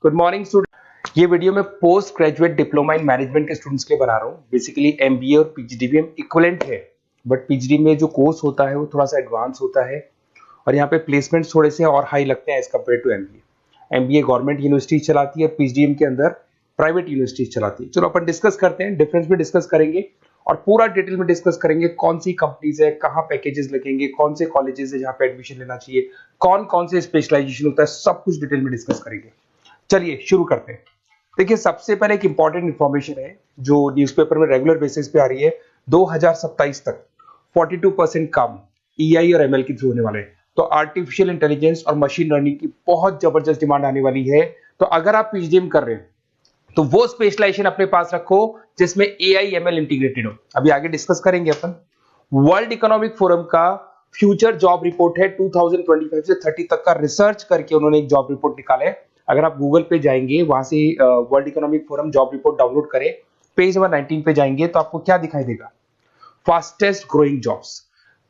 Good morning student. ये video मैं post graduate diploma in management के स्टूडेंट्स के लिए बना रहा हूँ। बेसिकली एमबीए और पीजीडीबीएम इक्विवेलेंट है, बट पीजीडी में जो कोर्स होता है वो थोड़ा सा एडवांस होता है और यहाँ पे प्लेसमेंट्स थोड़े से और हाई लगते हैं as compare to MBA. MBA government university चलाती है, पीजीडीएम के अंदर प्राइवेट यूनिवर्सिटी चलाती है। चलो अपन डिस्कस करते हैं, डिफरेंस भी डिस्कस करेंगे और पूरा डिटेल में डिस्कस करेंगे कौन सी कंपनीज है, कहाँ पैकेजेस लगेंगे, कौन से कॉलेजेस है जहाँ पे एडमिशन लेना चाहिए, कौन कौन से स्पेशलाइजेशन होता है, सब कुछ डिटेल में डिस्कस करेंगे। चलिए शुरू करते हैं। देखिए सबसे पहले एक इंपॉर्टेंट इंफॉर्मेशन है जो न्यूज़पेपर में रेगुलर बेसिस पे आ रही है। 2027 तक 42% काम ईआई और एमएल के थ्रू होने वाले हैं। तो आर्टिफिशियल इंटेलिजेंस और मशीन लर्निंग की बहुत जबरदस्त डिमांड आने वाली है। तो अगर आप पीजीडीएम कर रहे हैं तो वो स्पेशलाइजेशन अपने पास रखो जिसमें एआई एमएल इंटीग्रेटेड हो। अभी आगे डिस्कस करेंगे अपन। वर्ल्ड इकोनॉमिक फोरम का फ्यूचर जॉब रिपोर्ट है 2025 से 30 तक का रिसर्च करके उन्होंने एक जॉब रिपोर्ट निकाला है। अगर आप गूगल पे जाएंगे, वहां से world economic forum job report download करें, पेज नंबर 19 पे जाएंगे तो आपको क्या दिखाई देगा? फास्टेस्ट ग्रोइंग जॉब्स,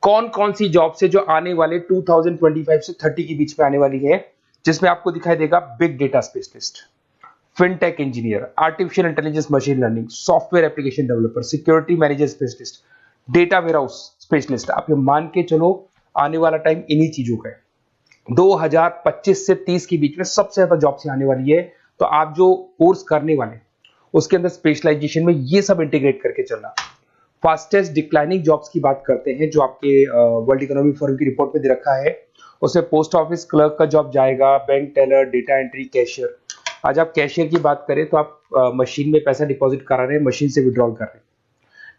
कौन कौन सी जॉब्स है जो आने वाले 2025 से 30 के बीच में आने वाली है, जिसमें आपको दिखाई देगा big data specialist, fintech engineer, artificial intelligence machine learning, software application developer, security manager specialist, data warehouse specialist. आप ये मान के चलो आने वाला टाइम इन्हीं चीजों का है। 2025 से 30 के बीच में सबसे ज्यादा जॉब्स आने वाली है। तो आप जो कोर्स करने वाले उसके अंदर स्पेशलाइजेशन में ये सब इंटीग्रेट करके चलना। फास्टेस्ट डिक्लाइनिंग जॉब्स की बात करते हैं जो आपके वर्ल्ड इकोनॉमिक फोरम की रिपोर्ट में दे रखा है। उसमें पोस्ट ऑफिस क्लर्क का जॉब जाएगा, bank teller, data entry, cashier. आज आप कैशियर की बात करें तो आप मशीन में पैसा डिपॉजिट करा रहे हैं, मशीन से विड्रॉल कर रहे हैं।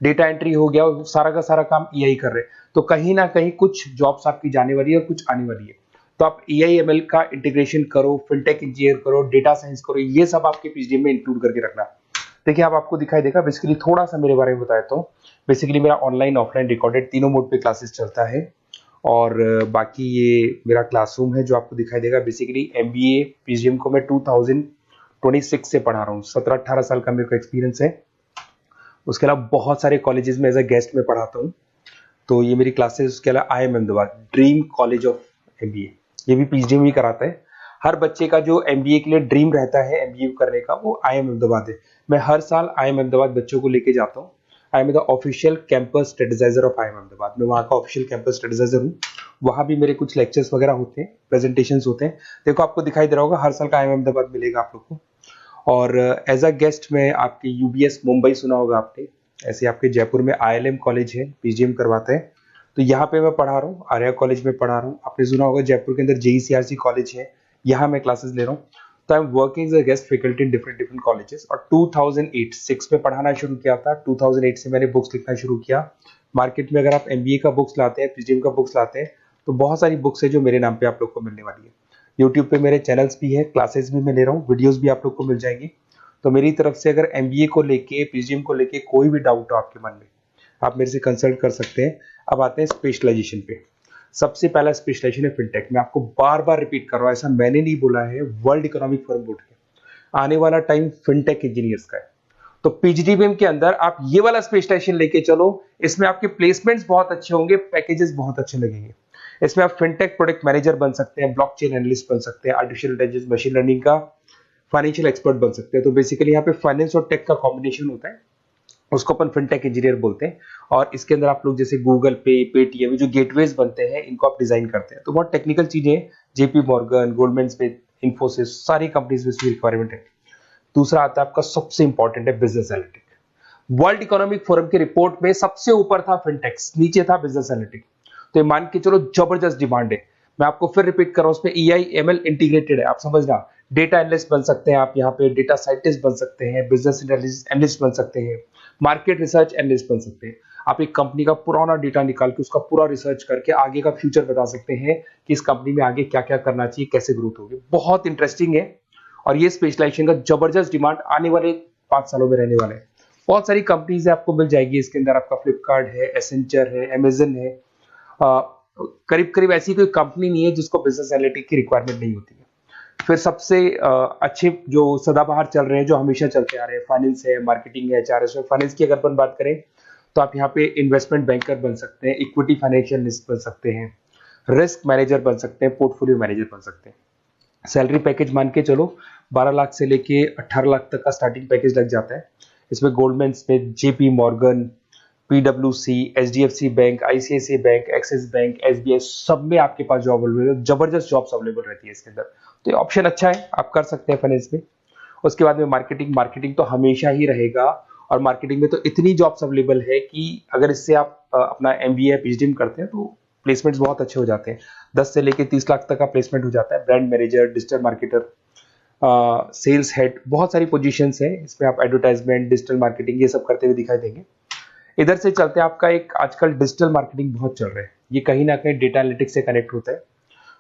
डेटा एंट्री हो गया, सारा का सारा काम ईआई कर रहे हैं। तो कहीं ना कहीं कुछ जॉब्स आपकी जाने वाली है और कुछ आने वाली है। तो आप ईआई एमएल का इंटीग्रेशन करो, फिनटेक इंजीनियर करो, डेटा साइंस करो, ये सब आपके पीजीडीएम में इंक्लूड करके रखना। देखिए अब आपको दिखाई देगा। बेसिकली थोड़ा सा मेरे बारे में बताया तो बेसिकली मेरा ऑनलाइन ऑफलाइन रिकॉर्डेड तीनों मोड पे क्लासेस चलता है और बाकी ये मेरा क्लासरूम है जो आपको दिखाई देगा। बेसिकली एमबीए पीजीडीएम को मैं 2026 से पढ़ा रहा हूँ। 17-18 साल का मेरे को एक्सपीरियंस है। उसके अलावा बहुत सारे कॉलेजेस में एज अ गेस्ट में पढ़ाता हूँ। तो ये मेरी क्लासेस, उसके अलावा IIM Ahmedabad dream college of MBA, ये भी पीजीडीएम ही कराता है। हर बच्चे का जो एमबीए के लिए ड्रीम रहता है एमबीए करने का, वो IIM अहमदाबाद है। मैं हर साल IIM अहमदाबाद बच्चों को लेके जाता हूँ। I am the official campus strategizer of IIM Ahmedabad. मैं वहाँ का ऑफिशियल कैंपस स्ट्रेटेजाइजर हूँ। वहाँ भी मेरे कुछ लेक्चर्स वगैरह होते हैं, प्रेजेंटेशंस होते हैं। देखो आपको दिखाई दे रहा होगा, हर साल का IIM अहमदाबाद मिलेगा आप लोग को। और एज अ गेस्ट में आपके यूबीएस मुंबई सुना होगा आपने, ऐसे आपके जयपुर में ILM कॉलेज है, पीजीडीएम करवाते हैं। तो यहाँ पे मैं पढ़ा रहा हूँ, आर्या कॉलेज में पढ़ा रहा हूँ। आपने सुना होगा जयपुर के अंदर JECRC कॉलेज है, यहाँ मैं क्लासेस ले रहा हूँ। तो I am working as a guest faculty in different colleges. और 2008-6 में पढ़ाना शुरू किया था। 2008 से मैंने बुक्स लिखना शुरू किया। मार्केट में अगर आप एमबीए का बुक्स लाते हैं, पीजीडीएम का बुक्स लाते हैं, तो बहुत सारी बुक्स है जो मेरे नाम पे आप लोग को मिलने वाली है। यूट्यूब पे मेरे चैनल्स भी है, क्लासेस भी मैं ले रहा हूँ, वीडियोज भी आप लोग को मिल जाएंगी। तो मेरी तरफ से अगर एमबीए को लेके, पीजीडीएम को लेके कोई भी डाउट हो आपके मन में, आप मेरे से कंसल्ट कर सकते हैं। अब आते हैं स्पेशलाइजेशन पे। सबसे पहला स्पेशलाइजेशन है फिनटेक। मैं आपको बार बार रिपीट कर रहा हूँ, ऐसा मैंने नहीं बोला है, वर्ल्ड इकोनॉमिक फोरम बोर्ड के आने वाला टाइम फिनटेक इंजीनियर्स का है। तो पीजीडीएम के अंदर आप ये वाला स्पेशलाइजेशन लेके चलो। इसमें आपके प्लेसमेंट्स बहुत अच्छे होंगे, पैकेजेस बहुत अच्छे लगेंगे। इसमें आप फिनटेक प्रोडक्ट मैनेजर बन सकते हैं, ब्लॉकचेन एनालिस्ट बन सकते हैं, आर्टिफिशियल इंटेलिजेंस मशीन लर्निंग का फाइनेंशियल एक्सपर्ट बन सकते हैं। तो बेसिकली यहाँ पे फाइनेंस और टेक का कॉम्बिनेशन होता है, उसको अपन फिनटेक इंजीनियर बोलते हैं। और इसके अंदर आप लोग जैसे गूगल पे, पेटीएम, जो गेटवेज बनते हैं, इनको आप डिजाइन करते हैं। तो बहुत टेक्निकल चीजें हैं। JP Morgan, Goldman Smith, Infosys, सारी कंपनीज में इसकी रिक्वायरमेंट है। दूसरा आता है आपका सबसे इंपॉर्टेंट है business analytic. World economic forum की रिपोर्ट में सबसे ऊपर था फिनटेक्स, नीचे था बिजनेस एनालिटिक। तो ये मान के चलो जबरदस्त डिमांड है। मैं आपको फिर रिपीट कर रहा हूं, उसमें ईआई एमएल इंटीग्रेटेड है। आप समझना, डेटा एनालिस्ट बन सकते हैं आप, यहाँ पे डेटा साइंटिस्ट बन सकते हैं, बिजनेस एनालिस्ट बन सकते हैं, मार्केट रिसर्च एनालिस्ट बन सकते हैं। आप एक कंपनी का पुराना डेटा निकाल के उसका पूरा रिसर्च करके आगे का फ्यूचर बता सकते हैं कि इस कंपनी में आगे क्या क्या करना चाहिए, कैसे ग्रोथ होगी। बहुत इंटरेस्टिंग है और ये स्पेशलाइजेशन का जबरदस्त डिमांड आने वाले 5 सालों में रहने वाले हैं। बहुत सारी कंपनीज है, आपको मिल जाएगी इसके अंदर। आपका फ्लिपकार्ट है, एसेंचर है, अमेजन है। करीब करीब ऐसी कोई कंपनी नहीं है जिसको बिजनेस एनालिटिक की रिक्वायरमेंट नहीं होती है। फिर सबसे अच्छे जो सदाबहार चल रहे हैं, जो हमेशा चलते आ रहे हैं, फाइनेंस है, मार्केटिंग है, HRS है। फाइनेंस की अगर अपन बात करें तो आप यहाँ पे इन्वेस्टमेंट बैंकर बन सकते हैं, इक्विटी फाइनेंशियल एनालिस्ट बन सकते हैं, रिस्क मैनेजर बन सकते हैं, पोर्टफोलियो मैनेजर बन सकते हैं। सैलरी पैकेज मान के चलो 12 लाख से लेके 18 लाख तक का स्टार्टिंग पैकेज लग जाता है। इसमें गोल्डमैन स्मिथ, जेपी मॉर्गन, पीडब्ल्यूसी, HDFC bank, ICICI bank, Axis bank, SBI, सब में आपके पास जॉब अवेलेबल है। जबरदस्त जॉब्स अवेलेबल रहती है इसके अंदर, तो ये ऑप्शन अच्छा है, आप कर सकते हैं फाइनेंस में। उसके बाद में मार्केटिंग, मार्केटिंग तो हमेशा ही रहेगा, और मार्केटिंग में तो इतनी जॉब्स अवेलेबल है कि अगर इससे आप अपना एमबीए या पीएचडी करते हैं तो प्लेसमेंट्स बहुत अच्छे हो जाते हैं। 10 से लेके 30 लाख तक का प्लेसमेंट हो जाता है। Brand manager, digital marketer, sales head, बहुत सारी पोजीशंस हैं इसमें। आप एडवर्टाइजमेंट, डिजिटल मार्केटिंग ये सब करते हुए दिखाई देंगे। इधर से चलते हैं, आपका एक आजकल डिजिटल मार्केटिंग बहुत चल रहा है, ये कहीं ना कहीं डेटा एनालिटिक्स से कनेक्ट होता है।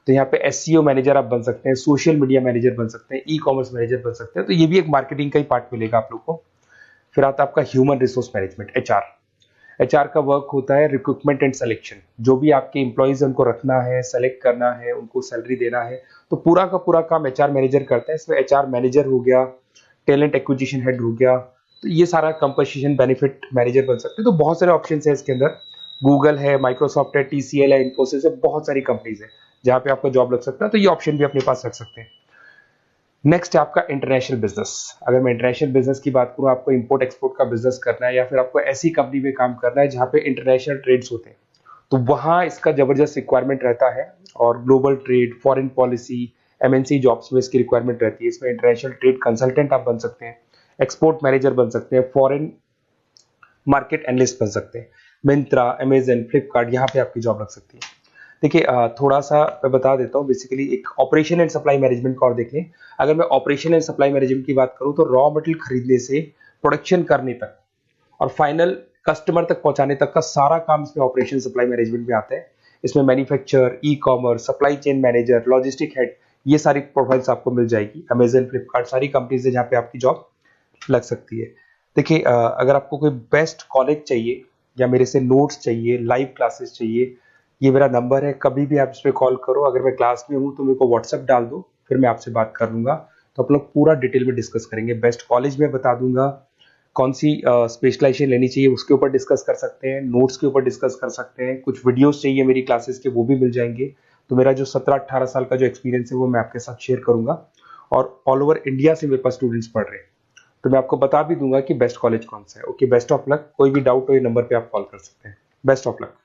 तो यहाँ पे एसईओ मैनेजर आप बन सकते हैं, सोशल मीडिया मैनेजर बन सकते हैं, ई कॉमर्स मैनेजर बन सकते हैं, तो ये भी एक मार्केटिंग का ही पार्ट मिलेगा आप लोग को। फिर आता है आपका human resource management, HR. HR का वर्क होता है रिक्रूटमेंट एंड सिलेक्शन। जो भी आपके एम्प्लॉइज उनको रखना है, सेलेक्ट करना है, उनको सैलरी देना है, तो पूरा का पूरा काम एचआर मैनेजर करता है। इसमें एचआर मैनेजर हो गया, टैलेंट एक्विजिशन हेड हो गया, तो ये सारा कंपनसेशन बेनिफिट मैनेजर बन सकते हैं। तो बहुत सारे ऑप्शन है इसके अंदर। गूगल है, माइक्रोसॉफ्ट है, टीसीएल है, इन्फोसिस है, बहुत सारी कंपनीज है जहां पे आपका जॉब लग सकता है, तो ये ऑप्शन भी अपने पास रख सकते हैं। नेक्स्ट है आपका इंटरनेशनल बिजनेस। अगर मैं इंटरनेशनल बिजनेस की बात करूं, आपको इंपोर्ट एक्सपोर्ट का बिजनेस करना है या फिर आपको ऐसी कंपनी में काम करना है जहां पे इंटरनेशनल ट्रेड्स होते हैं, तो वहां इसका जबरदस्त रिक्वायरमेंट रहता है। और global trade, foreign policy, MNC jobs में इसकी रिक्वायरमेंट रहती है। इसमें इंटरनेशनल ट्रेड कंसल्टेंट आप बन सकते हैं, एक्सपोर्ट मैनेजर बन सकते हैं, फॉरेन मार्केट एनालिस्ट बन सकते हैं। मिंत्रा, अमेजन, फ्लिपकार्ट, यहाँ पे आपकी जॉब लग सकती है। देखिए थोड़ा सा मैं बता देता हूँ। बेसिकली एक ऑपरेशन एंड सप्लाई मैनेजमेंट का और देख लें। अगर मैं ऑपरेशन एंड सप्लाई मैनेजमेंट की बात करूँ तो रॉ मटेरियल खरीदने से प्रोडक्शन करने तक और फाइनल कस्टमर तक पहुंचाने तक का सारा काम इसमें ऑपरेशन सप्लाई मैनेजमेंट में आता है। इसमें manufacture, e commerce, supply chain manager, logistic head, ये सारी प्रोफाइल्स आपको मिल जाएगी। अमेजन, फ्लिपकार्ट, सारी कंपनीज है जहाँ पे आपकी जॉब लग सकती है। देखिए अगर आपको कोई बेस्ट कॉलेज चाहिए या मेरे से नोट्स चाहिए, लाइव क्लासेस चाहिए, ये मेरा नंबर है, कभी भी आप इस पर कॉल करो। अगर मैं क्लास में हूँ तो मेरे को व्हाट्सएप डाल दो, फिर मैं आपसे बात कर लूंगा। तो आप लोग पूरा डिटेल में डिस्कस करेंगे। बेस्ट कॉलेज में बता दूंगा, कौन सी स्पेशलाइजेशन लेनी चाहिए उसके ऊपर डिस्कस कर सकते हैं, नोट्स के ऊपर डिस्कस कर सकते हैं, कुछ वीडियोस चाहिए मेरी क्लासेस के वो भी मिल जाएंगे। तो मेरा जो 17-18 साल का जो एक्सपीरियंस है वो मैं आपके साथ शेयर करूंगा। और ऑल ओवर इंडिया से मेरे पास स्टूडेंट्स पढ़ रहे हैं, तो मैं आपको बता भी दूंगा कि बेस्ट कॉलेज कौन सा है। Okay, best of luck. कोई भी डाउट हो ये नंबर पे आप कॉल कर सकते हैं। Best of luck.